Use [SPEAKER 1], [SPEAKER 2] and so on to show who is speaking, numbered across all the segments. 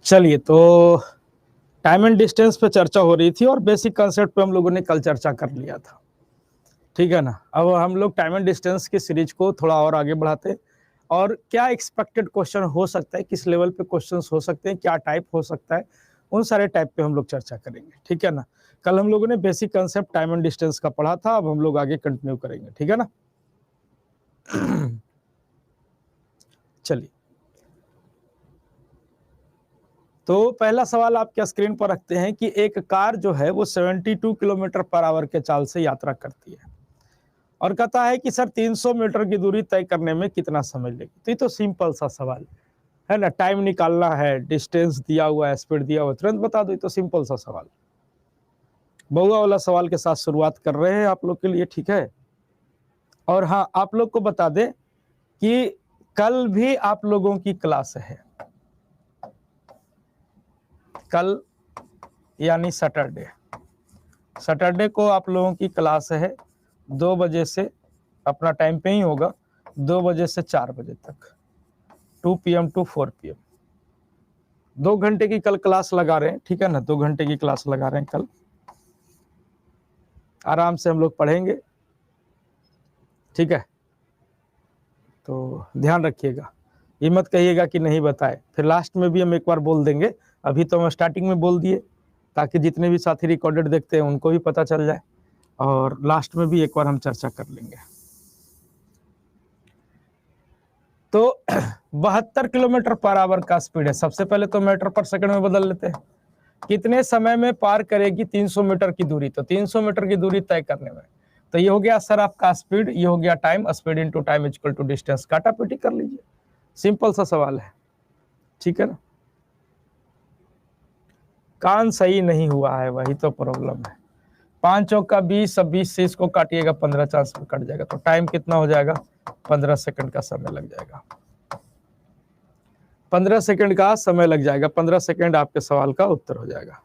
[SPEAKER 1] चलिए, तो time and distance पे चर्चा हो रही थी और बेसिक कंसेप्ट पे हम लोगों ने कल चर्चा कर लिया था, ठीक है ना। अब हम लोग टाइम एंड डिस्टेंस की सीरीज को थोड़ा और आगे बढ़ाते और क्या एक्सपेक्टेड क्वेश्चन हो सकता है, किस लेवल पे क्वेश्चंस हो सकते हैं, क्या टाइप हो सकता है, उन सारे टाइप पे हम लोग चर्चा करेंगे, ठीक है ना। कल हम लोगों ने basic concept time and distance का पढ़ा था, अब हम लोग आगे कंटिन्यू करेंगे, ठीक है ना। चलिए, तो पहला सवाल आपके स्क्रीन पर रखते हैं कि एक कार जो है वो 72 किलोमीटर पर आवर के चाल से यात्रा करती है और कहता है कि सर 300 मीटर की दूरी तय करने में कितना समय लगेगी। तो ये तो सिंपल सा सवाल है ना, टाइम निकालना है, डिस्टेंस दिया हुआ है, स्पीड दिया हुआ है, तुरंत बता दो। ये तो सिंपल सा सवाल, बहुआ वाला सवाल के साथ शुरुआत कर रहे हैं आप लोग के लिए, ठीक है। और हाँ, आप लोग को बता दें कि कल भी आप लोगों की क्लास है, कल यानी सैटरडे को आप लोगों की क्लास है 2 बजे से, अपना टाइम पे ही होगा, 2 बजे से 4 बजे तक, 2 PM टू 4 PM, 2 घंटे की कल क्लास लगा रहे हैं, ठीक है ना। 2 घंटे की क्लास लगा रहे हैं कल, आराम से हम लोग पढ़ेंगे, ठीक है। तो ध्यान रखिएगा, ये मत कहिएगा कि नहीं बताए, फिर लास्ट में भी हम एक बार बोल देंगे। अभी तो हम स्टार्टिंग में बोल दिए ताकि जितने भी साथी रिकॉर्डेड देखते हैं उनको भी पता चल जाए, और लास्ट में भी एक बार हम चर्चा कर लेंगे। तो 72 किलोमीटर पर आवर का स्पीड है। सबसे पहले तो मीटर पर सेकंड में बदल लेते हैं, कितने समय में पार करेगी 300 मीटर की दूरी। तो 300 मीटर की दूरी तय करने में, तो ये हो गया सर आपका स्पीड, ये हो गया time, speed into time equal to distance, काटापीटी कर लीजिए, सिंपल सा सवाल है, ठीक है ना। कान सही नहीं हुआ है, वही तो प्रॉब्लम है। 5 चौका 20, अब 20 से इसको काटिएगा 15 चांस में कट जाएगा, तो टाइम कितना हो जाएगा, 15 सेकंड का समय लग जाएगा, 15 सेकंड का समय लग जाएगा, 15 सेकंड आपके सवाल का उत्तर हो जाएगा।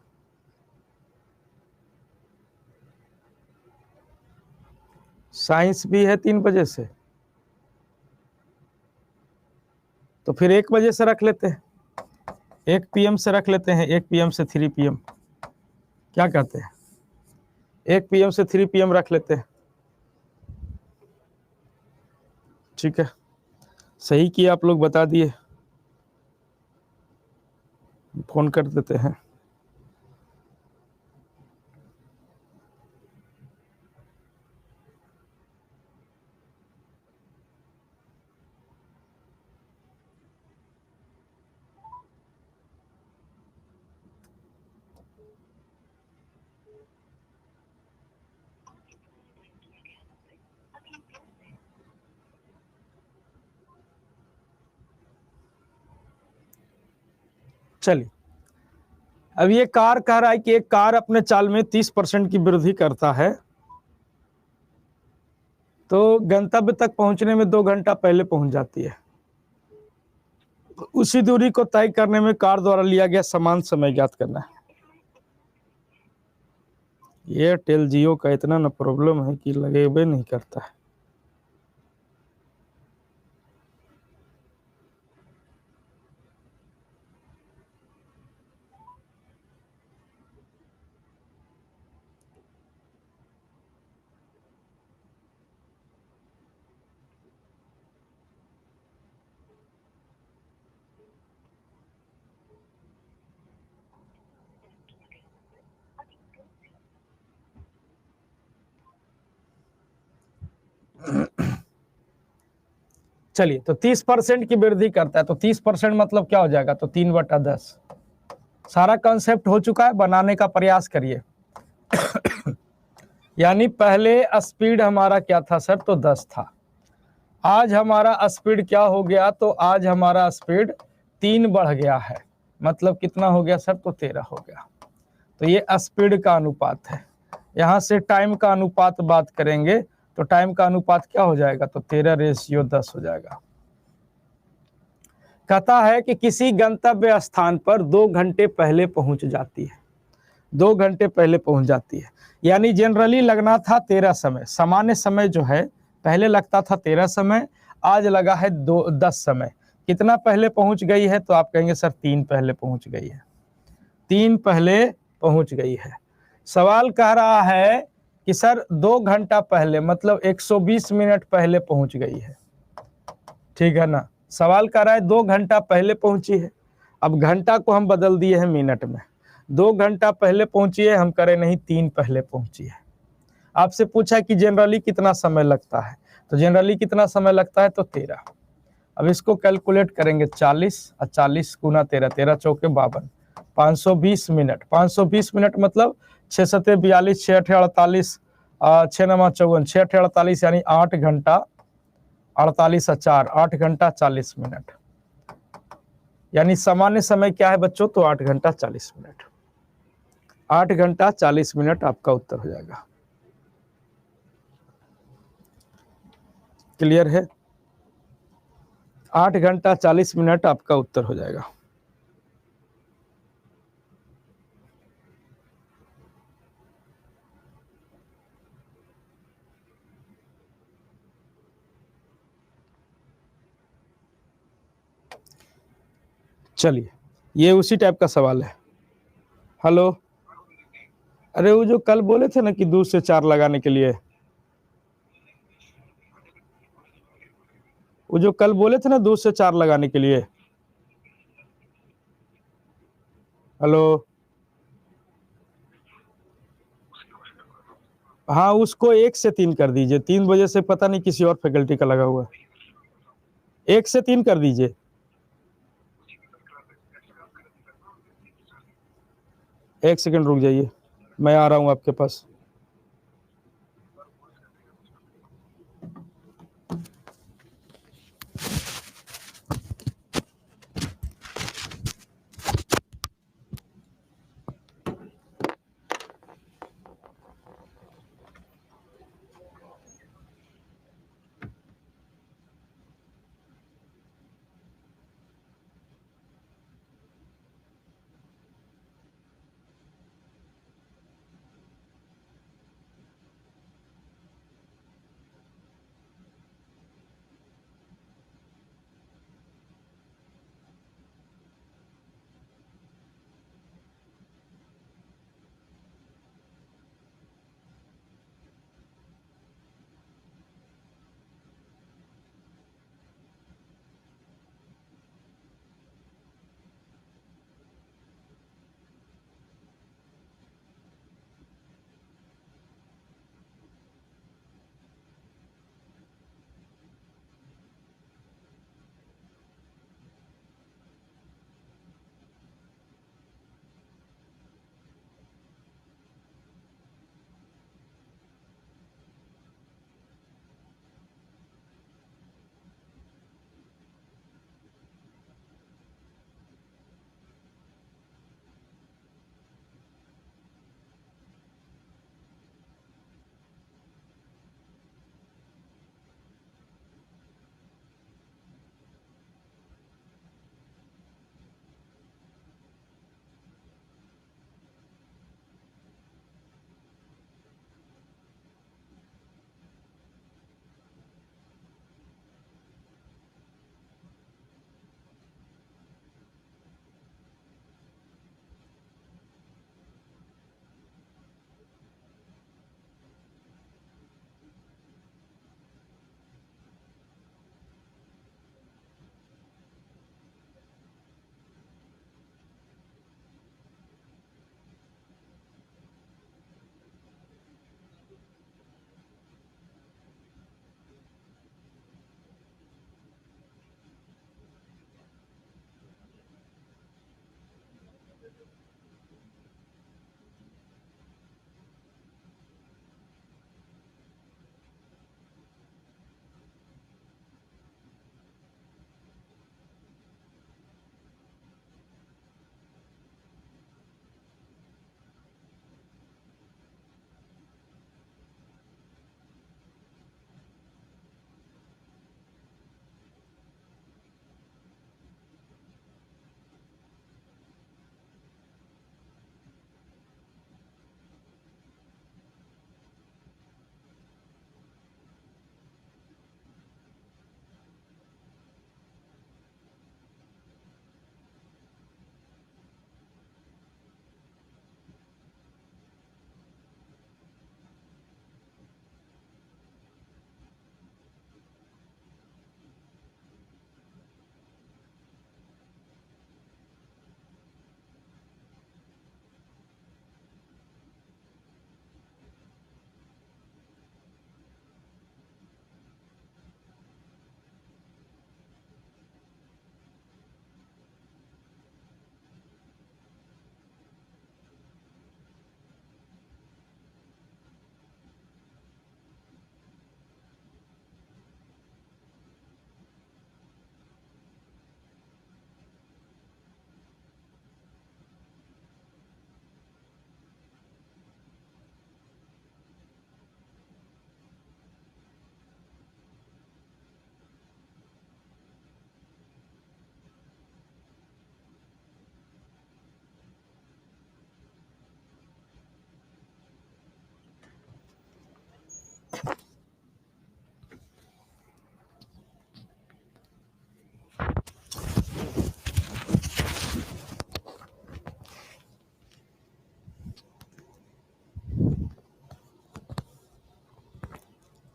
[SPEAKER 1] साइंस भी है 3 बजे से, तो फिर 1 बजे से रख लेते हैं, 1 PM से रख लेते हैं, 1 PM से 3 PM, क्या कहते हैं, 1 PM से 3 PM रख लेते हैं, ठीक है। सही किया आप लोग, बता दिए, फोन कर देते हैं। चलिए, अब ये कार कह रहा है कि एक कार अपने चाल में 30% की वृद्धि करता है, तो गंतव्य तक पहुंचने में 2 घंटा पहले पहुंच जाती है। उसी दूरी को तय करने में कार द्वारा लिया गया समान समय ज्ञात करना है। एयरटेल जियो का इतना ना प्रॉब्लम है कि लगेबे नहीं करता है। चलिए, तो 30% की वृद्धि करता है, तो 30% मतलब क्या हो जाएगा, तो 3/10। सारा कॉन्सेप्ट हो चुका है, बनाने का प्रयास करिए। यानी पहले स्पीड हमारा क्या था सर, तो 10 था, आज हमारा स्पीड क्या हो गया, तो आज हमारा स्पीड 3 बढ़ गया है, मतलब कितना हो गया सर, तो 13 हो गया। तो ये स्पीड का अनुपात है। यहां से टाइम का अनुपात बात करेंगे, तो टाइम का अनुपात क्या हो जाएगा, तो 13:10 हो जाएगा। कहता है कि किसी गंतव्य स्थान पर 2 घंटे पहले पहुंच जाती है, 2 घंटे पहले पहुंच जाती है। यानी जनरली लगना था 13 समय, सामान्य समय जो है पहले लगता था 13 समय, आज लगा है 10 समय। कितना पहले पहुंच गई है? तो आप कहेंगे सर 3 पहले पहुंच गई है, 3 पहले पहुंच गई है। सवाल कह रहा है कि सर 2 घंटा पहले, मतलब 120 मिनट पहले पहुंच गई है, ठीक है ना। सवाल कह रहा है 2 घंटा पहले पहुंची है, अब घंटा को हम बदल दिए हैं मिनट में। 2 घंटा पहले पहुंची है, हम करें नहीं 3 पहले पहुंची है। आपसे पूछा कि जनरली कितना समय लगता है, तो जनरली कितना समय लगता है? तो 13। अब इसको कैलकुलेट करेंगे, 40 और 40 गुना 13, 13 चौके 52, 520 मिनट। 520 मिनट मतलब 6 सत्ते 42, 6 अठे 48, 6 नमा 54, 6 अठे 48, यानी 8 घंटा 48 और 4, 8 घंटा 40 मिनट। यानी सामान्य समय क्या है बच्चों? तो 8 घंटा 40 मिनट। 8 घंटा 40 मिनट आपका उत्तर हो जाएगा। क्लियर है? 8 घंटा 40 मिनट आपका उत्तर हो जाएगा। चलिए, ये उसी टाइप का सवाल है। हेलो, अरे वो जो कल बोले थे ना कि 2 से 4 लगाने के लिए, वो जो कल बोले थे ना 2 से 4 लगाने के लिए। हेलो, हाँ उसको 1 से 3 कर दीजिए, 3 बजे से पता नहीं किसी और फैकल्टी का लगा हुआ है। 1 से 3 कर दीजिए। 1 सेकंड रुक जाइए, मैं आ रहा हूँ आपके पास।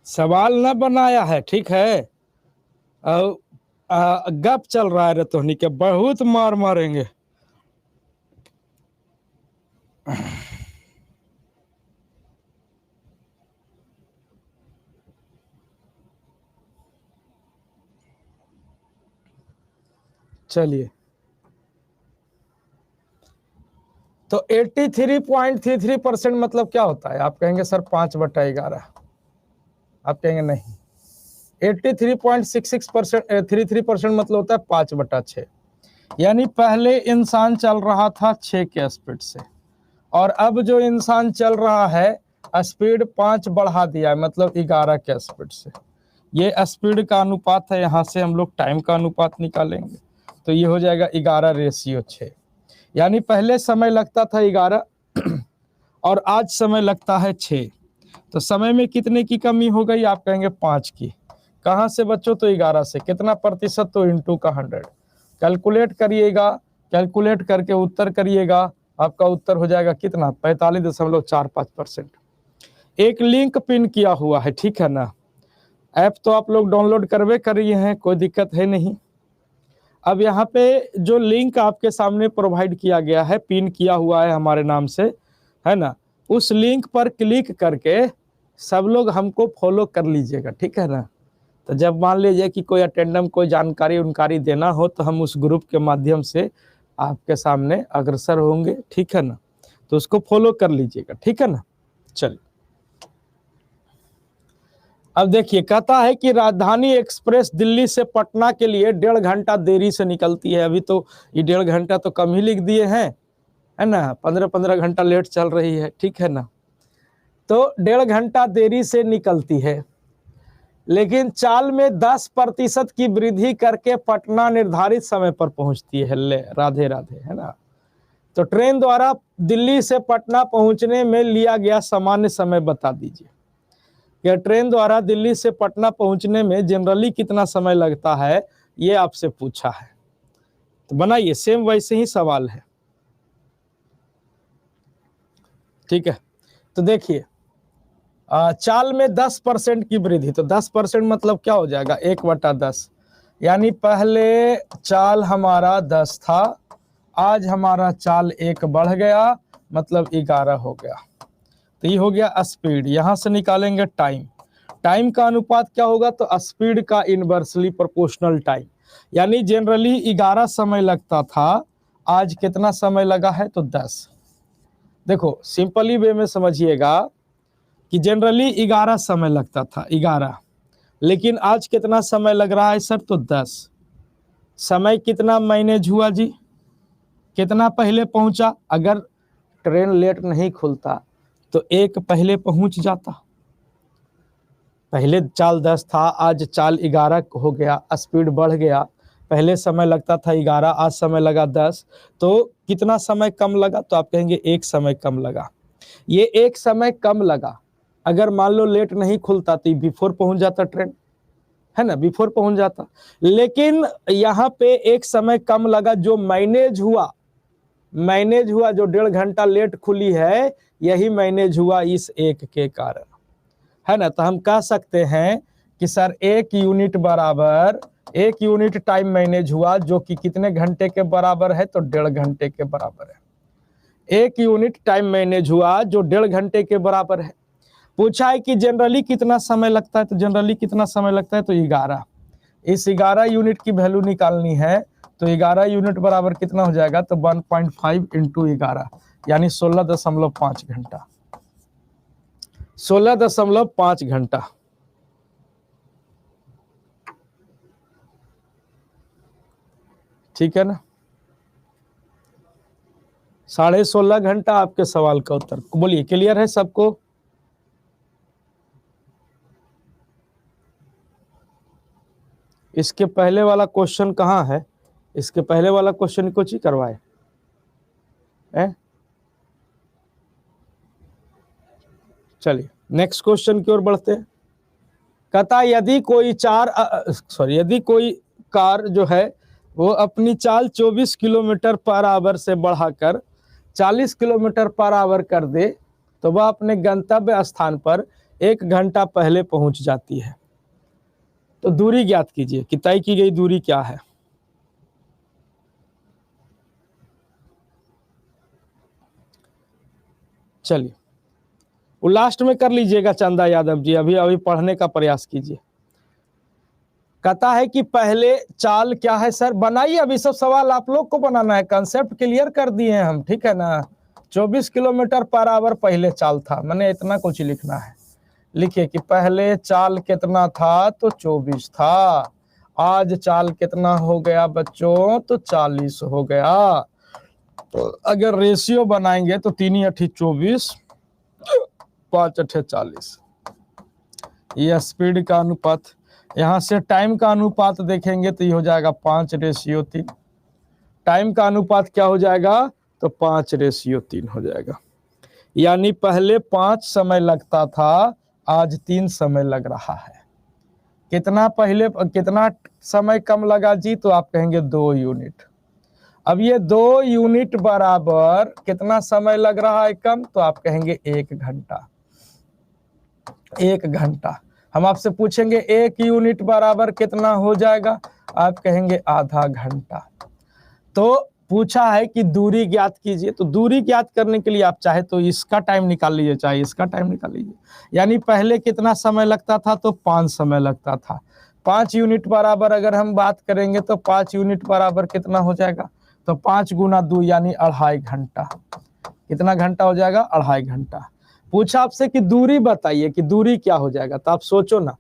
[SPEAKER 1] सवाल न बनाया है, ठीक है। और गप चल रहा है रे तोहनी के, बहुत मार मारेंगे। चलिए, तो 83.33% मतलब क्या होता है? आप कहेंगे सर 5/11। आप कहेंगे नहीं, 33.33% मतलब होता है 5/6। यानी पहले इंसान चल रहा था 6 के स्पीड से, और अब जो इंसान चल रहा है स्पीड 5 बढ़ा दिया है, मतलब 11 के स्पीड से। ये स्पीड का अनुपात है, यहाँ से हम लोग टाइम का अनुपात निकालेंगे तो ये हो जाएगा 11:6। यानी पहले समय लगता था 11 और आज समय लगता है 6। तो समय में कितने की कमी हो गई? आप कहेंगे 5 की। कहाँ से बच्चों? तो 11 से। कितना प्रतिशत? तो इंटू का 100। कैलकुलेट करिएगा, कैलकुलेट करके उत्तर करिएगा। आपका उत्तर हो जाएगा कितना? 45.45%। एक लिंक पिन किया हुआ है, ठीक है ना। ऐप तो आप लोग डाउनलोड करवे करिए हैं, कोई दिक्कत है नहीं। अब यहाँ पे जो लिंक आपके सामने प्रोवाइड किया गया है, पिन किया हुआ है हमारे नाम से, है ना, उस लिंक पर क्लिक करके सब लोग हमको फॉलो कर लीजिएगा, ठीक है ना। तो जब मान लीजिए कि कोई अटेंडम, कोई जानकारी उनकारी देना हो तो हम उस ग्रुप के माध्यम से आपके सामने अग्रसर होंगे, ठीक है ना। तो उसको फॉलो कर लीजिएगा, ठीक है ना। चलिए, अब देखिए, कहता है कि राजधानी एक्सप्रेस दिल्ली से पटना के लिए 1.5 घंटा देरी से निकलती है। अभी तो ये 1.5 घंटा तो कम ही लिख दिए हैं, है ना। 15-15 घंटा लेट चल रही है, ठीक है ना। तो 1.5 घंटा देरी से निकलती है, लेकिन चाल में 10% की वृद्धि करके पटना निर्धारित समय पर पहुंचती है। ले राधे राधे, है ना। तो ट्रेन द्वारा दिल्ली से पटना पहुंचने में लिया गया सामान्य समय बता दीजिए। कि ट्रेन द्वारा दिल्ली से पटना पहुंचने में जनरली कितना समय लगता है, ये आपसे पूछा है। तो बनाइए, सेम वैसे ही सवाल है, ठीक है। तो देखिए, चाल में 10% की वृद्धि, तो 10% मतलब क्या हो जाएगा? 1/10। यानी पहले चाल हमारा 10 था, आज हमारा चाल 1 बढ़ गया, मतलब 11 हो गया। तो ये हो गया स्पीड। यहां से निकालेंगे टाइम। टाइम का अनुपात क्या होगा? तो स्पीड का इनवर्सली प्रोपोर्शनल टाइम। यानी जनरली 11 समय लगता था, आज कितना समय लगा है? तो 10। देखो, सिंपली वे में समझिएगा कि जनरली 11 समय लगता था, 11, लेकिन आज कितना समय लग रहा है सर? तो 10। समय कितना मैनेज हुआ जी? कितना पहले पहुंचा? अगर ट्रेन लेट नहीं खुलता तो 1 पहले पहुंच जाता। पहले चाल 10 था, आज चाल 11 हो गया, स्पीड बढ़ गया। पहले समय लगता था 11, आज समय लगा 10, तो कितना समय कम लगा? तो आप कहेंगे 1 समय कम लगा। ये 1 समय कम लगा, अगर मान लो लेट नहीं खुलता तो बिफोर पहुंच जाता ट्रेन, है ना, बिफोर पहुंच जाता। लेकिन यहाँ पे 1 समय कम लगा जो मैनेज हुआ, जो 1.5 घंटा लेट खुली है, यही मैनेज हुआ इस 1 के कारण, है ना। तो हम कह सकते हैं कि सर 1 यूनिट बराबर 1 यूनिट टाइम मैनेज हुआ, जो कि कितने घंटे के बराबर है? तो 1.5 घंटे के बराबर है। 1 यूनिट टाइम मैनेज हुआ जो 1.5 घंटे के बराबर है। पूछा है कि जनरली कितना समय लगता है, तो जनरली कितना समय लगता है? तो 11। इस 11 यूनिट की वैल्यू निकालनी है, तो 11 यूनिट बराबर कितना हो जाएगा? तो 1.5 इंटू 11, यानी 16.5 घंटा। 16.5 घंटा, ठीक है ना। 16.5 घंटा आपके सवाल का उत्तर। बोलिए, क्लियर है सबको? इसके पहले वाला क्वेश्चन कहाँ है? इसके पहले वाला क्वेश्चन कुछ ही करवाए हैं? चलिए, नेक्स्ट क्वेश्चन की ओर बढ़ते हैं। कहता यदि कोई कार जो है वो अपनी चाल 24 किलोमीटर पर आवर से बढ़ाकर 40 किलोमीटर पर आवर कर दे, तो वह अपने गंतव्य स्थान पर 1 घंटा पहले पहुंच जाती है। तो दूरी ज्ञात कीजिए कि तय की गई दूरी क्या है। चलिए वो लास्ट में कर लीजिएगा चंदा यादव जी, अभी अभी पढ़ने का प्रयास कीजिए। कहता है कि पहले चाल क्या है सर, बनाइए, अभी सब सवाल आप लोग को बनाना है, कंसेप्ट क्लियर कर दिए हैं हम, ठीक है ना। 24 किलोमीटर पर आवर पहले चाल था, मैंने इतना कुछ लिखना है। लिखिए कि पहले चाल कितना था, तो 24 था। आज चाल कितना हो गया बच्चों, तो 40 हो गया। तो अगर रेशियो बनाएंगे तो 3 × 8 = 24, 5 × 8 = 40। ये स्पीड का अनुपात। यहाँ से टाइम का अनुपात देखेंगे तो ये हो जाएगा 5:3। टाइम का अनुपात क्या हो जाएगा, तो 5:3 हो जाएगा। यानी पहले 5 समय लगता था, आज 3 समय लग रहा है। कितना पहले, कितना समय कम लगा जी, तो आप कहेंगे 2 यूनिट। अब ये 2 यूनिट बराबर कितना समय लग रहा है कम, तो आप कहेंगे 1 घंटा। 1 घंटा। हम आपसे पूछेंगे 1 यूनिट बराबर कितना हो जाएगा, आप कहेंगे आधा घंटा। तो पूछा है कि दूरी ज्ञात कीजिए, तो दूरी ज्ञात करने के लिए आप चाहे तो इसका टाइम निकाल लीजिए, चाहे इसका टाइम निकाल लीजिए। यानी पहले कितना समय लगता था, तो 5 समय लगता था। 5 यूनिट बराबर अगर हम बात करेंगे तो 5 यूनिट बराबर कितना हो जाएगा, तो 5 × 2 यानी 2.5 घंटा। कितना घंटा हो जाएगा, 2.5 घंटा। पूछा आपसे कि दूरी बताइए कि दूरी क्या हो जाएगा, तो आप सोचो ना,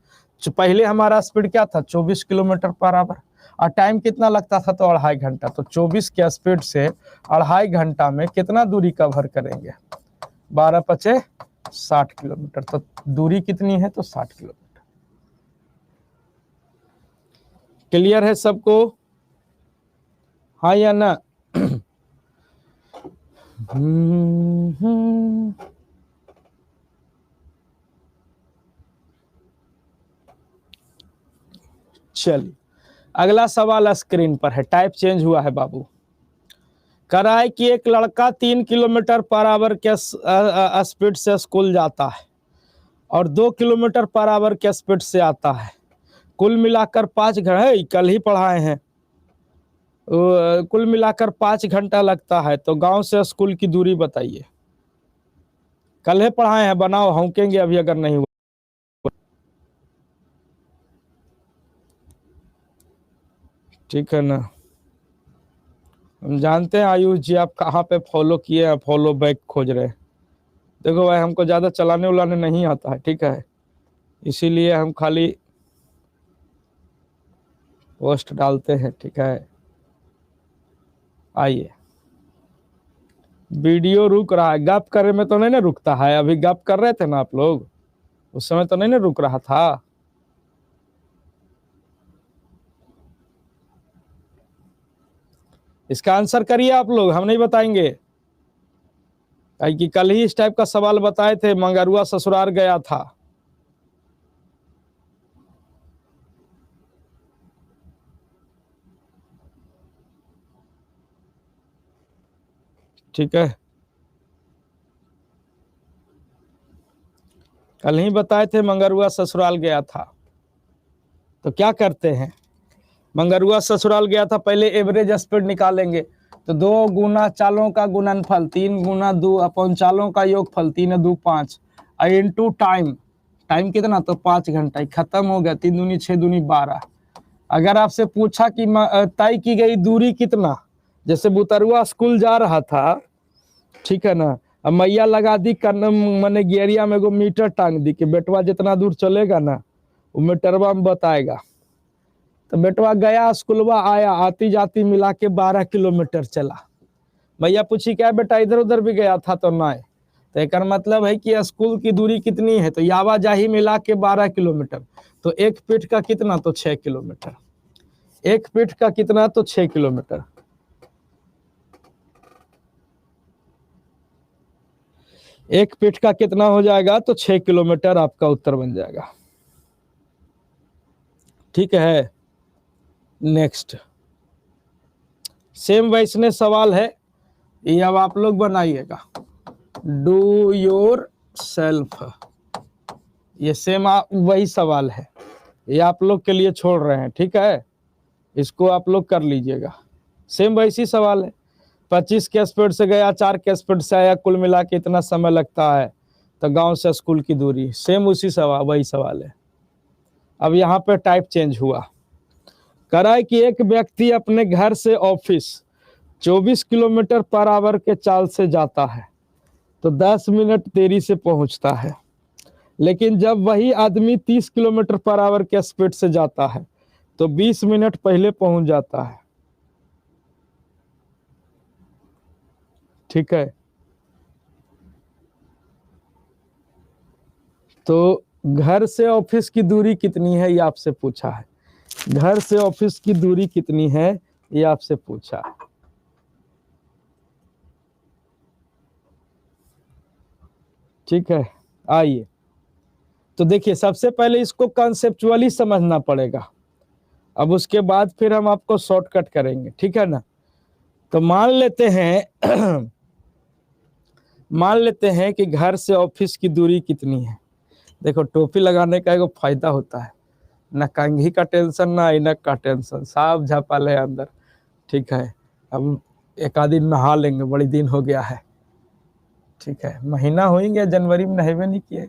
[SPEAKER 1] पहले हमारा स्पीड क्या था, 24 किलोमीटर पर आवर, और टाइम कितना लगता था, तो 2.5 घंटा। तो 24 के स्पीड से 2.5 घंटा में कितना दूरी कवर करेंगे, 12 × 5 = 60 किलोमीटर। तो दूरी कितनी है, तो 60 किलोमीटर। क्लियर है सबको, हाँ या ना? चलिए अगला सवाल स्क्रीन पर है, टाइप चेंज हुआ है बाबू। कह रहा है कि एक लड़का 3 किलोमीटर पर आवर के स्पीड से स्कूल जाता है और 2 किलोमीटर पर आवर के स्पीड से आता है। कुल मिलाकर 5 घंटे, कल ही पढ़ाए हैं, कुल मिलाकर 5 घंटा लगता है। तो गांव से स्कूल की दूरी बताइए। कल ही पढ़ाए हैं, बनाओ, होंकेंगे अभी अगर नहीं हुआ। ठीक है ना, हम जानते हैं आयुष जी आप कहाँ पे फॉलो किए हैं, फॉलो बैक खोज रहे हैं। देखो भाई, हमको ज़्यादा चलाने उलाने नहीं आता है, ठीक है, इसीलिए हम खाली पोस्ट डालते हैं, ठीक है। आइए, वीडियो रुक रहा है, गप करने में तो नहीं ना रुकता है। अभी गप कर रहे थे ना आप लोग, उस समय तो नहीं ना रुक रहा था। इसका आंसर करिए आप लोग, हम नहीं बताएंगे, कि कल ही इस टाइप का सवाल बताए थे, मंगरुआ ससुराल गया था। ठीक है, कल ही बताए थे मंगरुआ ससुराल गया था। तो क्या करते हैं, मंगरुआ ससुराल गया था, पहले एवरेज स्पीड निकालेंगे। तो 2 गुना चालों का गुणनफल, 3 × 2 अपॉन चालों का योगफल, 3 × 2 = 5, इनटू टाइम। टाइम कितना, तो 5 घंटा। खत्म हो गया, 3 दूनी 6 दूनी 12। अगर आपसे पूछा कि तय की गई दूरी कितना, जैसे बुतरुआ स्कूल जा रहा था, ठीक है ना, अब मैया लगा दी मैंने गियरिया में एगो मीटर टांग दी कि बेटवा जितना दूर चलेगा ना वो मीटरवा में बताएगा। तो बेटवा गया स्कूलवा, आया, आती जाती मिला के 12 किलोमीटर चला। भैया पूछी क्या बेटा इधर उधर भी गया था, तो नहीं। तो एक मतलब है कि स्कूल की दूरी कितनी है, तो आवाजाही मिला के 12 किलोमीटर। तो एक पीठ का कितना, तो 6 किलोमीटर। एक पीठ का कितना, तो 6 किलोमीटर। एक पीठ का कितना हो जाएगा, तो 6 किलोमीटर आपका उत्तर बन जाएगा। ठीक है, नेक्स्ट सेम वैसने सवाल है, ये अब आप लोग बनाइएगा। डू योर सेल्फ, ये सेम वही सवाल है, ये आप लोग के लिए छोड़ रहे हैं, ठीक है, इसको आप लोग कर लीजिएगा। सेम वैसी सवाल है, 25 के स्पीड से गया, 4 के स्पीड से आया, कुल मिला के इतना समय लगता है, तो गांव से स्कूल की दूरी, सेम उसी सवाल वही सवाल है। अब यहाँ पे टाइप चेंज हुआ, करा है कि एक व्यक्ति अपने घर से ऑफिस 24 किलोमीटर पर आवर के चाल से जाता है तो 10 मिनट देरी से पहुंचता है, लेकिन जब वही आदमी 30 किलोमीटर पर आवर के स्पीड से जाता है तो 20 मिनट पहले पहुंच जाता है। ठीक है, तो घर से ऑफिस की दूरी कितनी है ये आपसे पूछा है, घर से ऑफिस की दूरी कितनी है ये आपसे पूछा है। ठीक है, आइए, तो देखिए सबसे पहले इसको कॉन्सेप्चुअली समझना पड़ेगा, अब उसके बाद फिर हम आपको शॉर्टकट करेंगे, ठीक है ना। तो मान लेते हैं मान लेते हैं कि घर से ऑफिस की दूरी कितनी है। देखो टोपी लगाने का एक फायदा होता है, ना कंघी का टेंशन ना ऐनक का टेंशन, साफ झपाल है अंदर। ठीक है, अब एक आध दिन नहा लेंगे, बड़ी दिन हो गया है। ठीक है, महीना हो ही गया, जनवरी में नहेबे नहीं किए।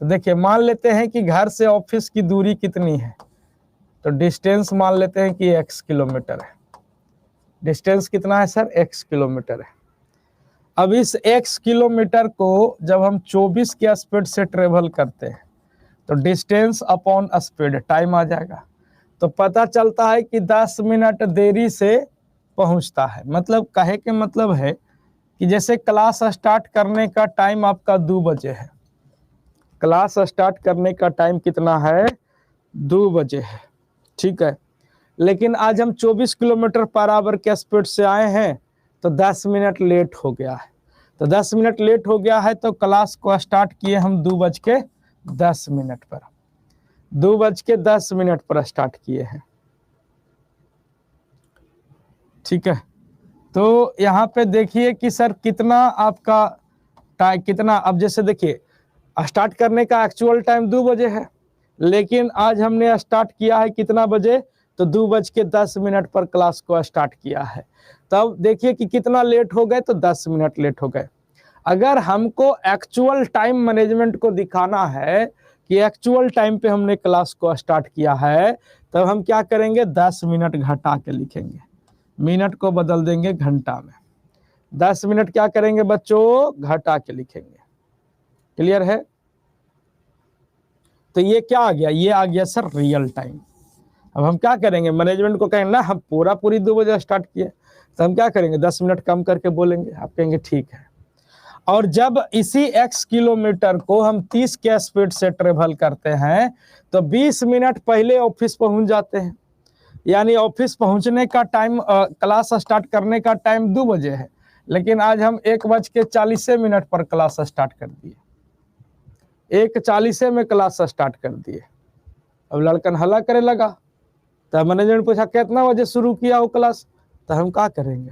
[SPEAKER 1] तो देखिए मान लेते हैं कि घर से ऑफिस की दूरी कितनी है, तो डिस्टेंस मान लेते हैं कि x किलोमीटर है। डिस्टेंस कितना है सर, x किलोमीटर है। अब इस x किलोमीटर को जब हम 24 के स्पीड से ट्रेवल करते हैं तो डिस्टेंस अपॉन स्पीड टाइम आ जाएगा, तो पता चलता है कि 10 मिनट देरी से पहुंचता है। मतलब कहे के मतलब है कि जैसे क्लास स्टार्ट करने का टाइम आपका 2 बजे है, क्लास स्टार्ट करने का टाइम कितना है, 2 बजे है। ठीक है, लेकिन आज हम 24 किलोमीटर पर आवर के स्पीड से आए हैं तो 10 मिनट लेट हो गया है। तो 10 मिनट लेट हो गया है तो क्लास को स्टार्ट किए हम 2:10 पर, 2:10 पर स्टार्ट किए हैं। ठीक है, तो यहाँ पे देखिए कि सर कितना आपका टाइम कितना, अब जैसे देखिए स्टार्ट करने का एक्चुअल टाइम 2 बजे है, लेकिन आज हमने स्टार्ट किया है कितना बजे, तो 2:10 पर क्लास को स्टार्ट किया है। तब देखिए कि कितना लेट हो गए, तो 10 मिनट लेट हो गए। अगर हमको एक्चुअल टाइम मैनेजमेंट को दिखाना है कि एक्चुअल टाइम पे हमने क्लास को स्टार्ट किया है, तब हम क्या करेंगे, 10 मिनट घटा के लिखेंगे, मिनट को बदल देंगे घंटा में, 10 मिनट क्या करेंगे बच्चों, घटा के लिखेंगे। क्लियर है, तो ये क्या आ गया, ये आ गया सर रियल टाइम। अब हम क्या करेंगे, मैनेजमेंट को कहेंगे ना हम पूरी 2 बजे स्टार्ट किए, तो हम क्या करेंगे 10 मिनट कम करके बोलेंगे, आप कहेंगे ठीक है। और जब इसी x किलोमीटर को हम 30 के स्पीड से ट्रेवल करते हैं तो 20 मिनट पहले ऑफिस पहुंच जाते हैं, यानी ऑफिस पहुंचने का टाइम, क्लास स्टार्ट करने का टाइम 2 बजे है, लेकिन आज हम 1:40 पर क्लास स्टार्ट कर दिए, 1:40 में क्लास स्टार्ट कर दिए। अब लड़कन हल्ला करे लगा, तो मैनेजमेंट पूछा कितना बजे शुरू किया हो क्लास, तो हम क्या करेंगे,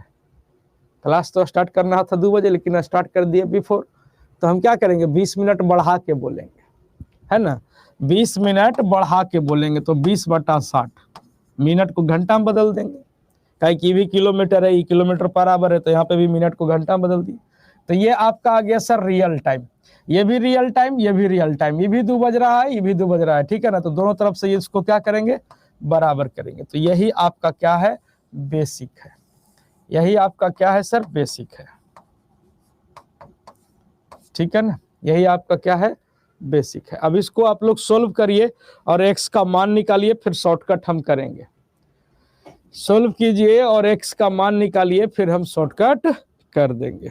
[SPEAKER 1] क्लास तो स्टार्ट करना था 2 बजे लेकिन स्टार्ट कर दिए बिफोर, तो हम क्या करेंगे 20 मिनट बढ़ा के बोलेंगे, है ना, 20 मिनट बढ़ा के बोलेंगे, तो 20/60 मिनट को घंटा में बदल देंगे, कहीं की भी किलोमीटर है, किलोमीटर पर आवर है, तो यहाँ पे भी मिनट को घंटा में बदल दिए। तो ये आपका आ गया सर रियल टाइम, ये भी रियल टाइम, ये भी रियल टाइम, ये भी 2 बज रहा है, ये भी 2 बज रहा है। ठीक है ना, तो दोनों तरफ से इसको क्या करेंगे, बराबर करेंगे। तो यही आपका क्या है, बेसिक है, यही आपका क्या है सर, बेसिक है। ठीक है ना, यही आपका क्या है, बेसिक है। अब इसको आप लोग सोल्व करिए और x का मान निकालिए, फिर शॉर्टकट हम करेंगे। सोल्व कीजिए और x का मान निकालिए, फिर हम शॉर्टकट कर देंगे।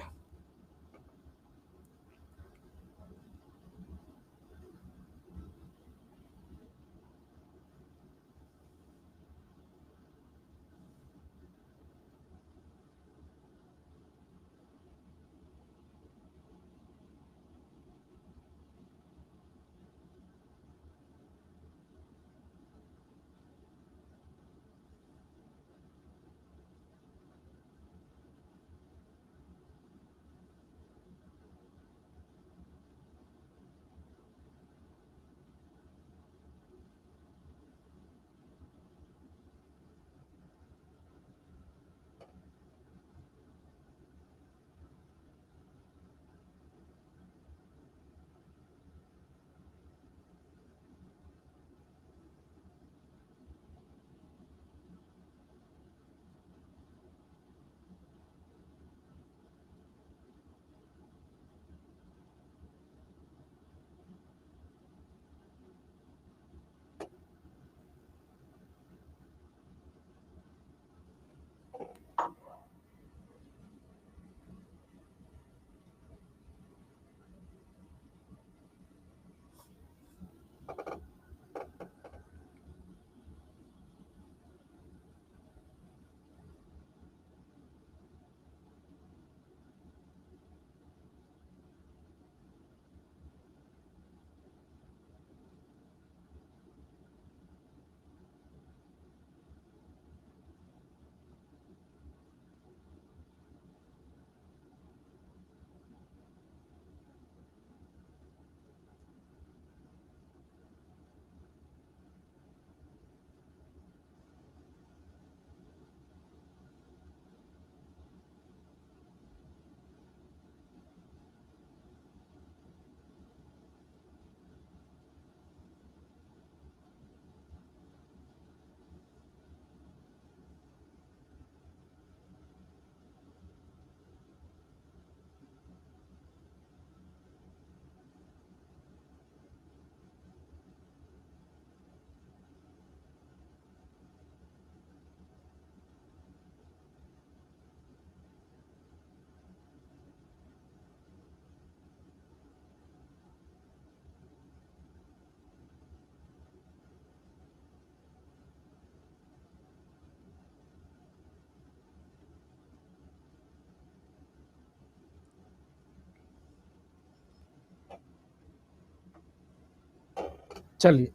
[SPEAKER 1] चलिए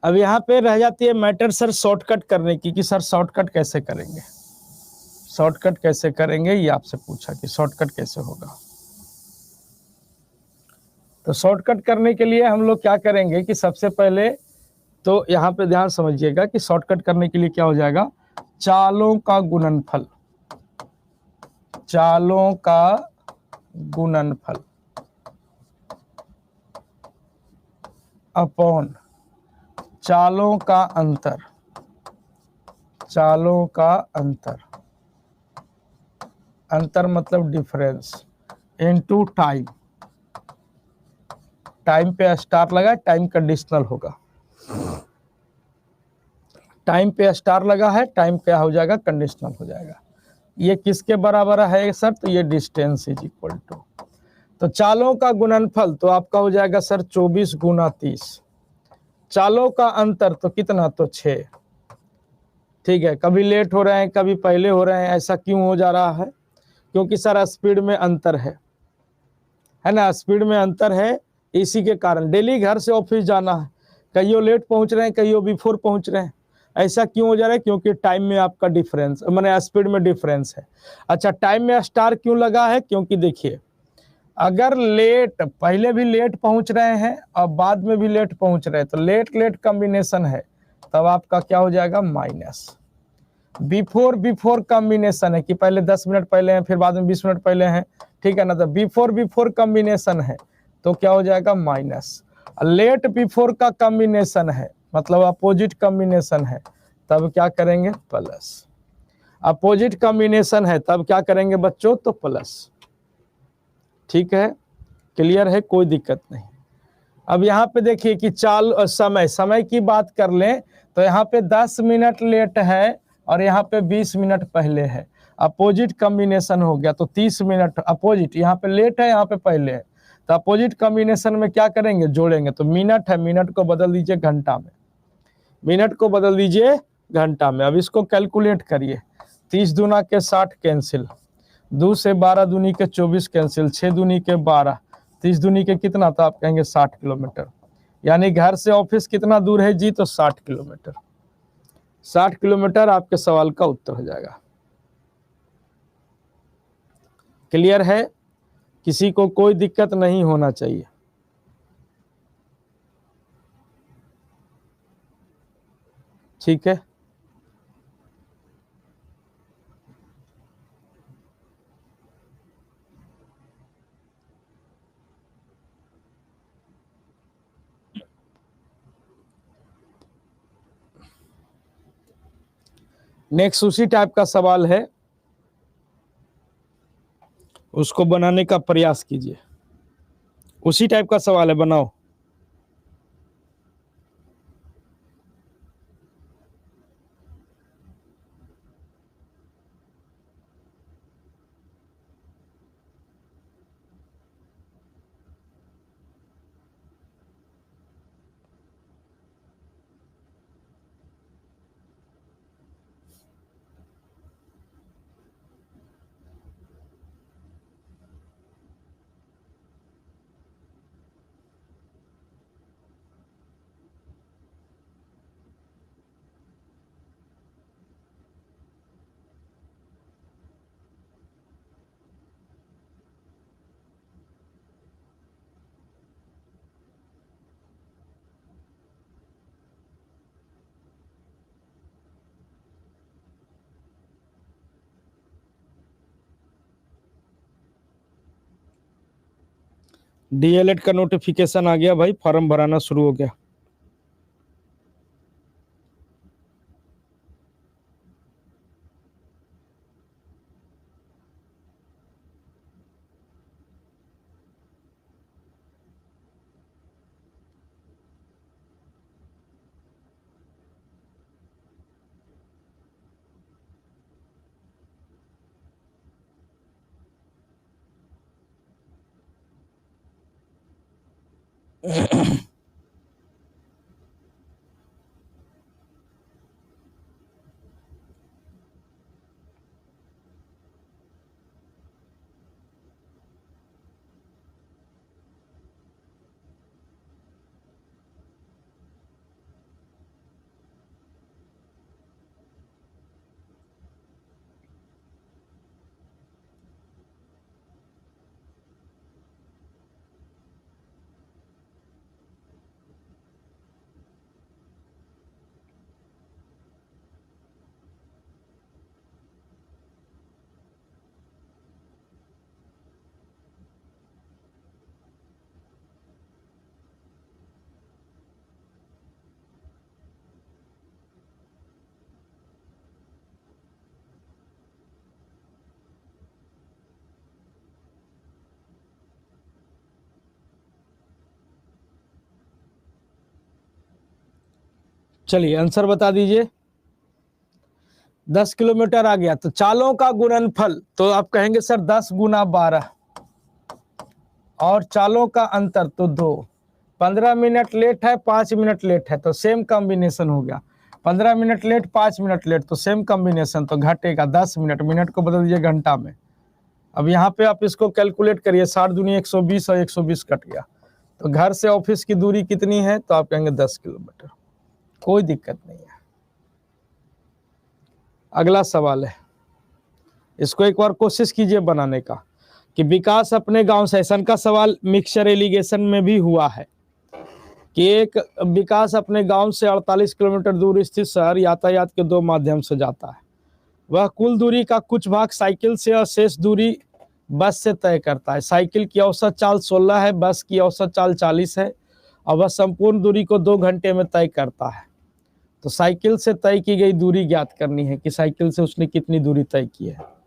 [SPEAKER 1] अब यहाँ पे रह जाती है मैटर सर शॉर्टकट करने की, कि सर शॉर्टकट कैसे करेंगे, शॉर्टकट कैसे करेंगे, ये आपसे पूछा कि शॉर्टकट कैसे होगा। तो शॉर्टकट करने के लिए हम लोग क्या करेंगे कि सबसे पहले तो यहाँ पे ध्यान समझिएगा कि शॉर्टकट करने के लिए क्या हो जाएगा, चालों का गुणनफल, चालों का गुणनफल अपॉन चालों का अंतर, चालों का अंतर, अंतर मतलब डिफरेंस, इनटू टाइम, टाइम पे स्टार लगा, टाइम कंडीशनल होगा, टाइम पे स्टार लगा है, टाइम क्या हो जाएगा, कंडीशनल हो जाएगा। ये किसके बराबर है सर, तो ये डिस्टेंस इज इक्वल टू, तो चालों का गुणनफल तो आपका हो जाएगा सर 24 गुना 30, चालों का अंतर तो कितना, तो 6। ठीक है, कभी लेट हो रहे हैं कभी पहले हो रहे हैं, ऐसा क्यों हो जा रहा है, क्योंकि सर स्पीड में अंतर है ना, स्पीड में अंतर है, इसी के कारण डेली घर से ऑफिस जाना है, कईयों लेट पहुंच रहे हैं, कईयों बिफोर पहुंच रहे हैं, ऐसा क्यों हो जा रहा है, क्योंकि टाइम में आपका डिफरेंस, माने स्पीड में डिफरेंस है। अच्छा, टाइम में स्टार क्यों लगा है, क्योंकि देखिए अगर लेट, पहले भी लेट पहुंच रहे हैं और बाद में भी लेट पहुंच रहे हैं, तो लेट लेट कॉम्बिनेशन है, तब आपका क्या हो जाएगा, माइनस। बिफोर बिफोर कॉम्बिनेशन है कि पहले 10 मिनट पहले हैं फिर बाद में 20 मिनट पहले हैं, ठीक है ना, तो बिफोर बिफोर कॉम्बिनेशन है तो क्या हो जाएगा, माइनस। लेट बिफोर का कॉम्बिनेशन है मतलब अपोजिट कॉम्बिनेशन है, तब क्या करेंगे, प्लस। अपोजिट कॉम्बिनेशन है तब क्या करेंगे बच्चों, तो प्लस। ठीक है, क्लियर है, कोई दिक्कत नहीं। अब यहाँ पे देखिए कि चाल समय, समय की बात कर लें तो यहाँ पे 10 मिनट लेट है और यहाँ पे 20 मिनट पहले है, अपोजिट कॉम्बिनेशन हो गया, तो 30 मिनट अपोजिट, यहाँ पे लेट है यहाँ पे पहले है, तो अपोजिट कॉम्बिनेशन में क्या करेंगे, जोड़ेंगे, तो मिनट है, मिनट को बदल दीजिए घंटा में, मिनट को बदल दीजिए घंटा में। अब इसको कैलकुलेट करिए, 30 दूना के 60 कैंसिल, 2 से 12 दूनी के 24 कैंसिल, 6 दूनी के 12, 30 दूनी के कितना, तो आप कहेंगे 60 किलोमीटर, यानी घर से ऑफिस कितना दूर है जी, तो 60 किलोमीटर, 60 किलोमीटर आपके सवाल का उत्तर हो जाएगा। क्लियर है, किसी को कोई दिक्कत नहीं होना चाहिए। ठीक है, नेक्स्ट उसी टाइप का सवाल है, उसको बनाने का प्रयास कीजिए, उसी टाइप का सवाल है, बनाओ। डीएलएड का नोटिफिकेशन आ गया भाई, फॉर्म भराना शुरू हो गया। चलिए आंसर बता दीजिए। 10 किलोमीटर आ गया, तो चालों का गुणनफल, तो आप कहेंगे सर 10 गुना 12, और चालों का अंतर तो 2। 15 मिनट लेट है, 5 मिनट लेट है, तो सेम कॉम्बिनेशन हो गया। 15 मिनट लेट, 5 मिनट लेट, तो सेम कॉम्बिनेशन, तो घटेगा 10 मिनट। मिनट को बदल दीजिए घंटा में। अब यहाँ पे आप इसको कैलकुलेट करिए, 60 दूनी 120 और 120 कट गया। तो घर से ऑफिस की दूरी कितनी है, तो आप कहेंगे 10 किलोमीटर। कोई दिक्कत नहीं है। अगला सवाल है, इसको एक बार कोशिश कीजिए बनाने का, कि विकास अपने गांव से, ऐसा का सवाल मिक्सचर एलिगेशन में भी हुआ है कि एक विकास अपने गांव से 48 किलोमीटर दूर स्थित शहर यातायात के 2 माध्यम से जाता है। वह कुल दूरी का कुछ भाग साइकिल से और शेष दूरी बस से तय करता है। साइकिल की औसत चाल 16 है, बस की औसत चाल 40 है, और वह संपूर्ण दूरी को 2 घंटे में तय करता है। तो साइकिल से तय की गई दूरी ज्ञात करनी है कि साइकिल से उसने कितनी दूरी तय की है।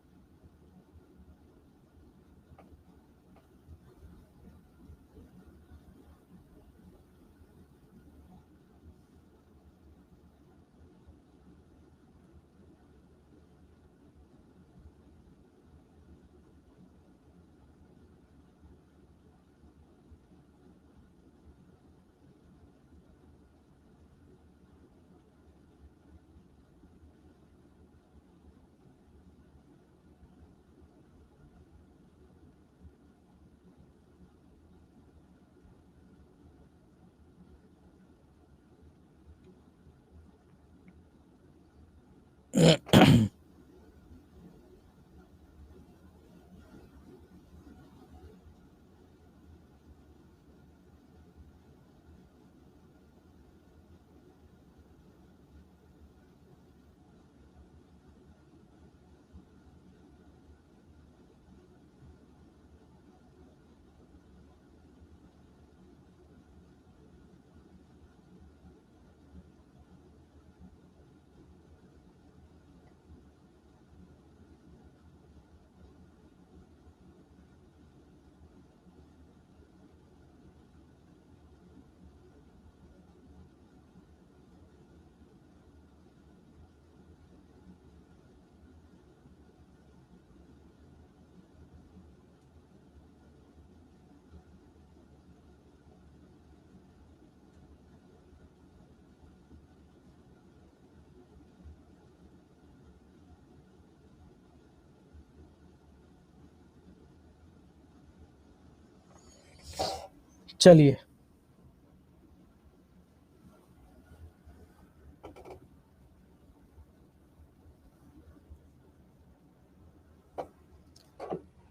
[SPEAKER 1] चलिए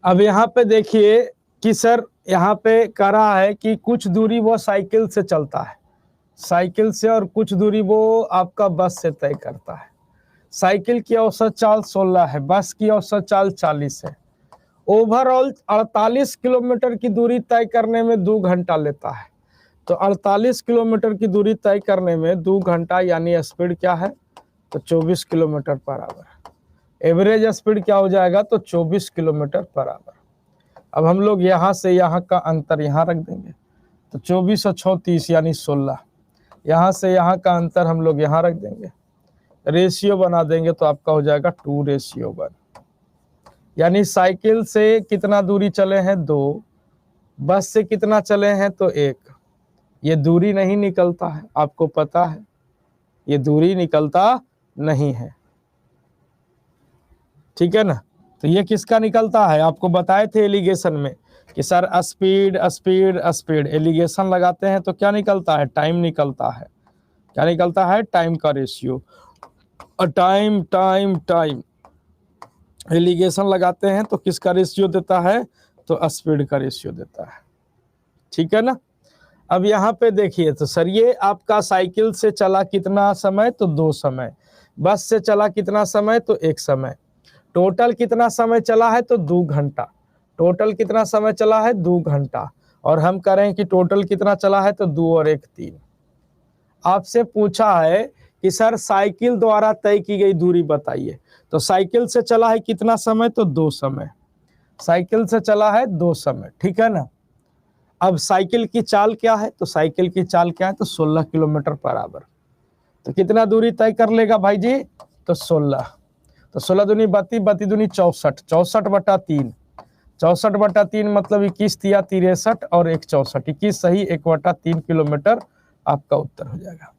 [SPEAKER 1] अब यहाँ पे देखिए कि सर यहाँ पे कह रहा है कि कुछ दूरी वो साइकिल से चलता है, साइकिल से, और कुछ दूरी वो आपका बस से तय करता है। साइकिल की औसत चाल 16 है, बस की औसत चाल 40 है। ओवरऑल 48 किलोमीटर की दूरी तय करने में 2 घंटा लेता है। तो 48 किलोमीटर की दूरी तय करने में 2 घंटा, यानी स्पीड क्या है, तो 24 kilometre per hour. Average speed क्या हो जाएगा, तो 24 किलोमीटर पर आवर। अब हम लोग यहाँ से यहाँ का अंतर यहाँ रख देंगे, तो 24 और 36 यानी 16। यहाँ से यहाँ का अंतर हम लोग यहाँ रख देंगे, रेशियो बना देंगे, तो आपका हो जाएगा 2:1। यानी साइकिल से कितना दूरी चले हैं, 2, बस से कितना चले हैं, तो 1। ये दूरी नहीं निकलता है, आपको पता है, ये दूरी निकलता नहीं है, ठीक है ना। तो ये किसका निकलता है, आपको बताए थे एलिगेशन में कि sir speed speed speed, allegation लगाते हैं तो क्या निकलता है, टाइम निकलता है। क्या निकलता है, टाइम का रेशियो। और टाइम टाइम टाइम एलिगेशन लगाते हैं तो किसका रेशियो देता है, तो स्पीड का रेशियो देता है, ठीक है ना। अब यहाँ पे देखिए, तो सर ये आपका साइकिल से चला कितना समय, तो 2 समय, बस से चला कितना समय, तो 1 समय, टोटल कितना समय चला है, तो 2 घंटा। टोटल कितना समय चला है, 2 घंटा। और हम करें कि टोटल कितना चला है, तो 2 और 1 3। आपसे पूछा है कि सर साइकिल द्वारा तय की गई दूरी बताइए। तो साइकिल से चला है कितना समय, तो 2 समय, साइकिल से चला है 2 समय, ठीक है ना। अब साइकिल की चाल क्या है, तो साइकिल की चाल क्या है, तो 16 किलोमीटर पर आवर। तो कितना दूरी तय कर लेगा भाई जी? तो 16। तो 16 दूनी 32, 32 दूनी 64, 64/3, 64/3 मतलब 21 तिया 63 और 1 64, 21 सही 1/3 किलोमीटर आपका उत्तर हो जाएगा।